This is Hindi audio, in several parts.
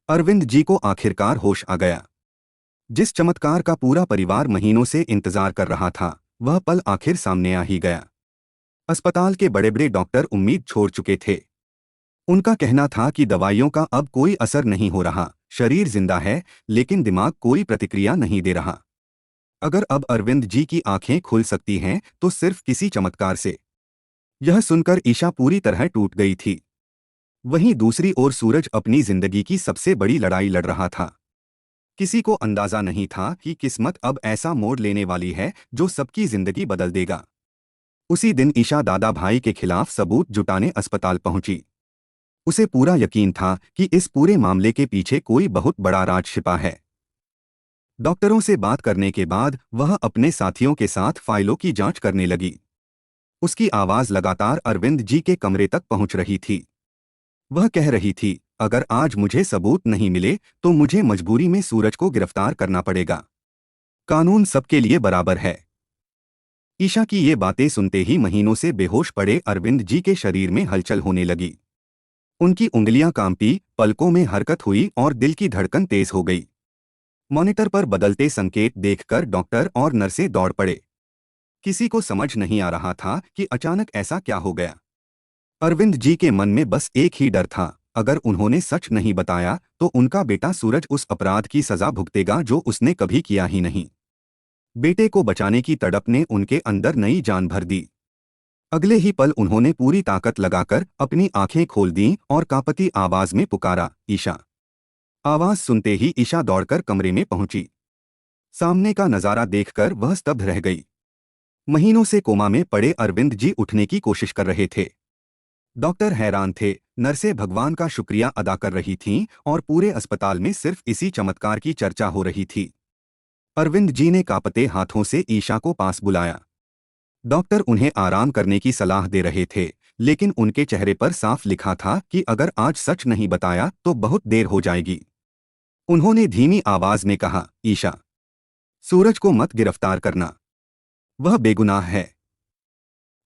अरविंद जी को आखिरकार होश आ गया। जिस चमत्कार का पूरा परिवार महीनों से इंतजार कर रहा था, वह पल आखिर सामने आ ही गया। अस्पताल के बड़े बड़े डॉक्टर उम्मीद छोड़ चुके थे। उनका कहना था कि दवाइयों का अब कोई असर नहीं हो रहा, शरीर जिंदा है लेकिन दिमाग कोई प्रतिक्रिया नहीं दे रहा। अगर अब अरविंद जी की आंखें खुल सकती हैं तो सिर्फ किसी चमत्कार से। यह सुनकर ईशा पूरी तरह टूट गई थी। वहीं दूसरी ओर सूरज अपनी जिंदगी की सबसे बड़ी लड़ाई लड़ रहा था। किसी को अंदाजा नहीं था कि किस्मत अब ऐसा मोड़ लेने वाली है जो सबकी जिंदगी बदल देगा। उसी दिन ईशा दादा भाई के खिलाफ सबूत जुटाने अस्पताल पहुंची। उसे पूरा यकीन था कि इस पूरे मामले के पीछे कोई बहुत बड़ा राज छिपा है। डॉक्टरों से बात करने के बाद वह अपने साथियों के साथ फाइलों की जांच करने लगी। उसकी आवाज लगातार अरविंद जी के कमरे तक पहुंच रही थी। वह कह रही थी, अगर आज मुझे सबूत नहीं मिले तो मुझे मजबूरी में सूरज को गिरफ्तार करना पड़ेगा। कानून सबके लिए बराबर है। ईशा की ये बातें सुनते ही महीनों से बेहोश पड़े अरविंद जी के शरीर में हलचल होने लगी। उनकी उंगलियां कांपी, पलकों में हरकत हुई और दिल की धड़कन तेज हो गई। मॉनिटर पर बदलते संकेत देखकर डॉक्टर और नर्सें दौड़ पड़े। किसी को समझ नहीं आ रहा था कि अचानक ऐसा क्या हो गया। अरविंद जी के मन में बस एक ही डर था, अगर उन्होंने सच नहीं बताया तो उनका बेटा सूरज उस अपराध की सजा भुगतेगा जो उसने कभी किया ही नहीं। बेटे को बचाने की तड़प ने उनके अंदर नई जान भर दी। अगले ही पल उन्होंने पूरी ताकत लगाकर अपनी आंखें खोल दीं और कांपती आवाज में पुकारा, ईशा। आवाज सुनते ही ईशा दौड़कर कमरे में पहुंची। सामने का नजारा देखकर वह स्तब्ध रह गई। महीनों से कोमा में पड़े अरविंद जी उठने की कोशिश कर रहे थे। डॉक्टर हैरान थे, नर्सें भगवान का शुक्रिया अदा कर रही थीं और पूरे अस्पताल में सिर्फ इसी चमत्कार की चर्चा हो रही थी। अरविंद जी ने कांपते हाथों से ईशा को पास बुलाया। डॉक्टर उन्हें आराम करने की सलाह दे रहे थे, लेकिन उनके चेहरे पर साफ लिखा था कि अगर आज सच नहीं बताया तो बहुत देर हो जाएगी। उन्होंने धीमी आवाज में कहा, ईशा, सूरज को मत गिरफ्तार करना। वह बेगुनाह है।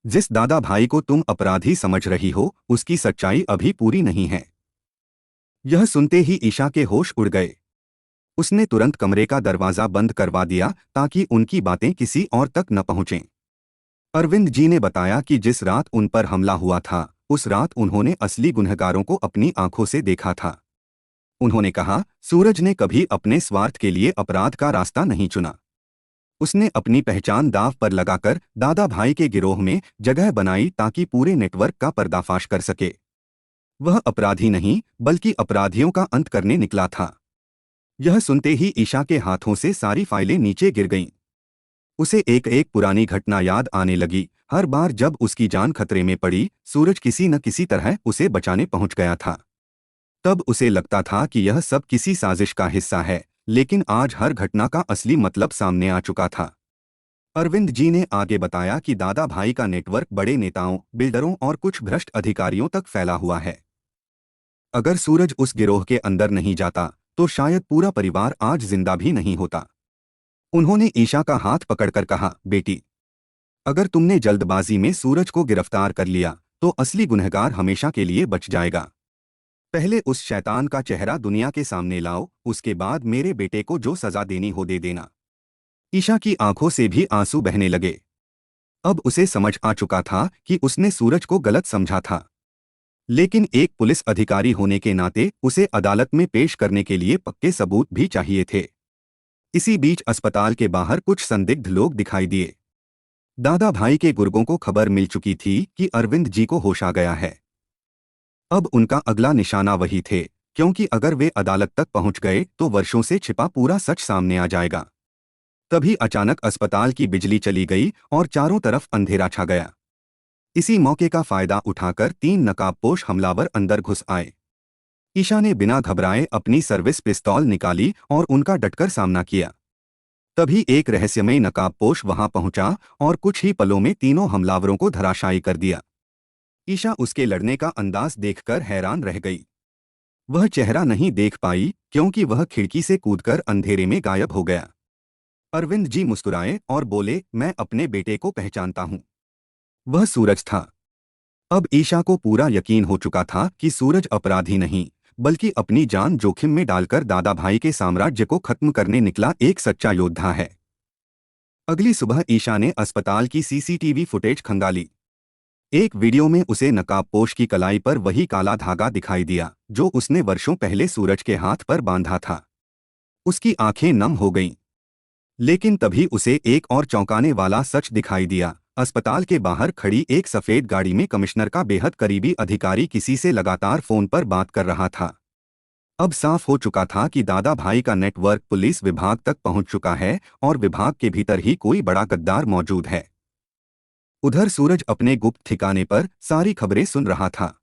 जिस दादा भाई को तुम अपराधी समझ रही हो, उसकी सच्चाई अभी पूरी नहीं है। यह सुनते ही ईशा के होश उड़ गए। उसने तुरंत कमरे का दरवाजा बंद करवा दिया ताकि उनकी बातें किसी और तक न पहुंचें। अरविंद जी ने बताया कि जिस रात उन पर हमला हुआ था, उस रात उन्होंने असली गुनहगारों को अपनी आंखों से देखा था। उन्होंने कहा, सूरज ने कभी अपने स्वार्थ के लिए अपराध का रास्ता नहीं चुना। उसने अपनी पहचान दांव पर लगाकर दादा भाई के गिरोह में जगह बनाई ताकि पूरे नेटवर्क का पर्दाफाश कर सके। वह अपराधी नहीं, बल्कि अपराधियों का अंत करने निकला था। यह सुनते ही ईशा के हाथों से सारी फाइलें नीचे गिर गईं। उसे एक एक पुरानी घटना याद आने लगी। हर बार जब उसकी जान खतरे में पड़ी, सूरज किसी न किसी तरह उसे बचाने पहुंच गया था। तब उसे लगता था कि यह सब किसी साजिश का हिस्सा है, लेकिन आज हर घटना का असली मतलब सामने आ चुका था। अरविंद जी ने आगे बताया कि दादा भाई का नेटवर्क बड़े नेताओं, बिल्डरों और कुछ भ्रष्ट अधिकारियों तक फैला हुआ है। अगर सूरज उस गिरोह के अंदर नहीं जाता तो शायद पूरा परिवार आज जिंदा भी नहीं होता। उन्होंने ईशा का हाथ पकड़कर कहा, बेटी, अगर तुमने जल्दबाजी में सूरज को गिरफ्तार कर लिया तो असली गुनहगार हमेशा के लिए बच जाएगा। पहले उस शैतान का चेहरा दुनिया के सामने लाओ, उसके बाद मेरे बेटे को जो सजा देनी हो दे देना। ईशा की आंखों से भी आंसू बहने लगे। अब उसे समझ आ चुका था कि उसने सूरज को गलत समझा था, लेकिन एक पुलिस अधिकारी होने के नाते उसे अदालत में पेश करने के लिए पक्के सबूत भी चाहिए थे। इसी बीच अस्पताल के बाहर कुछ संदिग्ध लोग दिखाई दिए। दादा भाई के गुर्गों को खबर मिल चुकी थी कि अरविंद जी को होश आ गया है। अब उनका अगला निशाना वही थे, क्योंकि अगर वे अदालत तक पहुंच गए तो वर्षों से छिपा पूरा सच सामने आ जाएगा। तभी अचानक अस्पताल की बिजली चली गई और चारों तरफ अंधेरा छा गया। इसी मौके का फायदा उठाकर 3 नकाबपोश हमलावर अंदर घुस आए। ईशा ने बिना घबराए अपनी सर्विस पिस्तौल निकाली और उनका डटकर सामना किया। तभी एक रहस्यमय नकाबपोश वहां पहुंचा और कुछ ही पलों में तीनों हमलावरों को धराशायी कर दिया। ईशा उसके लड़ने का अंदाज देखकर हैरान रह गई। वह चेहरा नहीं देख पाई क्योंकि वह खिड़की से कूदकर अंधेरे में गायब हो गया। अरविंद जी मुस्कुराए और बोले, मैं अपने बेटे को पहचानता हूं। वह सूरज था। अब ईशा को पूरा यकीन हो चुका था कि सूरज अपराधी नहीं, बल्कि अपनी जान जोखिम में डालकर दादा भाई के साम्राज्य को खत्म करने निकला एक सच्चा योद्धा है। अगली सुबह ईशा ने अस्पताल की सीसीटीवी फुटेज खंगाली। एक वीडियो में उसे नकाबपोश की कलाई पर वही काला धागा दिखाई दिया जो उसने वर्षों पहले सूरज के हाथ पर बांधा था। उसकी आंखें नम हो गईं। लेकिन तभी उसे एक और चौंकाने वाला सच दिखाई दिया। अस्पताल के बाहर खड़ी एक सफेद गाड़ी में कमिश्नर का बेहद करीबी अधिकारी किसी से लगातार फोन पर बात कर रहा था। अब साफ हो चुका था कि दादा भाई का नेटवर्क पुलिस विभाग तक पहुंच चुका है और विभाग के भीतर ही कोई बड़ा गद्दार मौजूद है। उधर सूरज अपने गुप्त ठिकाने पर सारी खबरें सुन रहा था।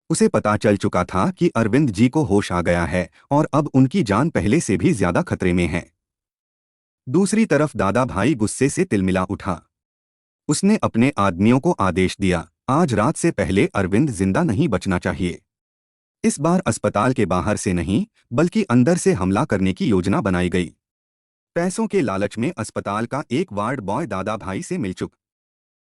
उसे पता चल चुका था कि अरविंद जी को होश आ गया है और अब उनकी जान पहले से भी ज्यादा खतरे में है। दूसरी तरफ दादा भाई गुस्से से तिलमिला उठा। उसने अपने आदमियों को आदेश दिया, आज रात से पहले अरविंद जिंदा नहीं बचना चाहिए। इस बार अस्पताल के बाहर से नहीं बल्कि अंदर से हमला करने की योजना बनाई गई। पैसों के लालच में अस्पताल का एक वार्ड बॉय दादा भाई से मिल चुका